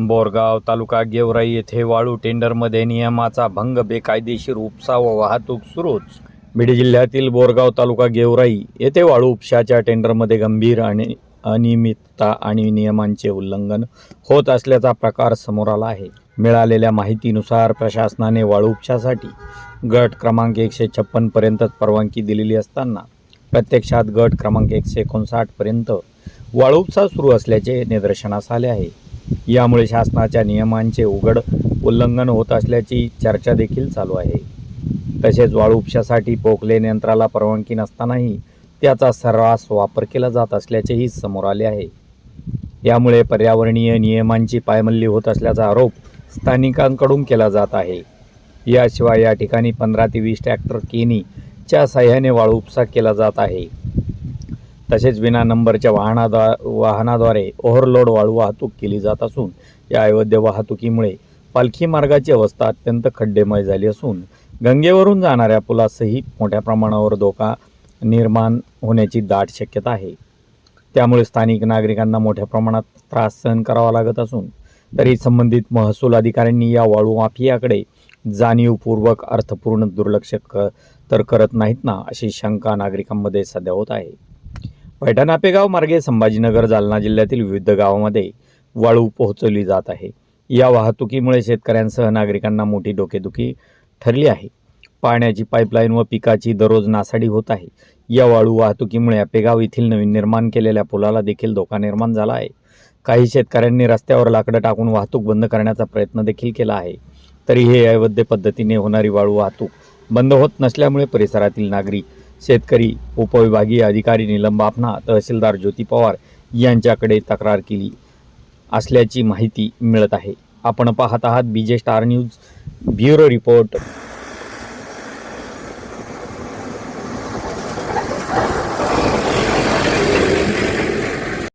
बोरगाव तालुका गेवराई येथे वाळू टेंडरमध्ये नियमाचा भंग, बेकायदेशीर उपसा व वाहतूक सुरूच. बीड जिल्ह्यातील बोरगाव तालुका गेवराई येथे वाळू उपशाच्या टेंडरमध्ये गंभीर आणि अनियमितता आणि नियमांचे उल्लंघन होत असल्याचा प्रकार समोर आला आहे. मिळालेल्या माहितीनुसार प्रशासनाने वाळू उपशासाठी गट क्रमांक 156 पर्यंतच परवानगी दिलेली असताना प्रत्यक्षात गट क्रमांक 159 पर्यंत वाळू उपसा सुरू असल्याचे निदर्शनास आले आहे. यामुळे शासनाच्या नियमांचे उघड उल्लंघन होत असल्याची चर्चा देखील चालू आहे. तसेच वाळू उपशासाठी पोकलेन यंत्राला परवानगी नसतानाही त्याचा सर्रास वापर केला जात असल्याचेही समोर आले आहे. यामुळे पर्यावरणीय नियमांची पायमल्ली होत असल्याचा आरोप स्थानिकांकडून केला जात आहे. याशिवाय या ठिकाणी 15 ते 20 ट्रॅक्टर केनीच्या साह्याने वाळू उपसा केला जात आहे. तसेच विना नंबरच्या वाहनाद्वारे ओव्हरलोड वाळू वाहतूक केली जात असून या अवैध वाहतुकीमुळे पालखी मार्गाची अवस्था अत्यंत खड्डेमय झाली असून गंगेवरून जाणाऱ्या पुलासही मोठ्या प्रमाणावर धोका निर्माण होण्याची दाट शक्यता आहे. त्यामुळे स्थानिक नागरिकांना मोठ्या प्रमाणात त्रास सहन करावा लागत असून तरी संबंधित महसूल अधिकाऱ्यांनी या वाळू माफियाकडे जाणीवपूर्वक अर्थपूर्ण दुर्लक्ष तर करत नाहीत ना, अशी शंका नागरिकांमध्ये सध्या होत आहे. पैठण आपेगाव मार्गे संभाजीनगर जालना जिल्ह्यातील विविध गावांमध्ये वाळू पोहोचवली जात आहे. या वाहतुकीमुळे शेतकऱ्यांसह नागरिकांना मोठी डोकेदुखी ठरली आहे. पाण्याची पाईपलाईन व पिकाची दररोज नासाडी होत आहे. या वाळू वाहतुकीमुळे आपेगाव येथील नवीन निर्माण केलेल्या पुलाला देखील धोका निर्माण झाला आहे. काही शेतकऱ्यांनी रस्त्यावर लाकडं टाकून वाहतूक बंद करण्याचा प्रयत्न देखील केला आहे. तरी हे अवैध पद्धतीने होणारी वाळू वाहतूक बंद होत नसल्यामुळे परिसरातील नागरिक, शेतकरी, उपविभागीय अधिकारी निलम बाफना, तहसीलदार ज्योती पवार यांच्याकडे तक्रार केली असल्याची माहिती मिळत आहे. आपण पाहत आहात BJ star news, bureau report.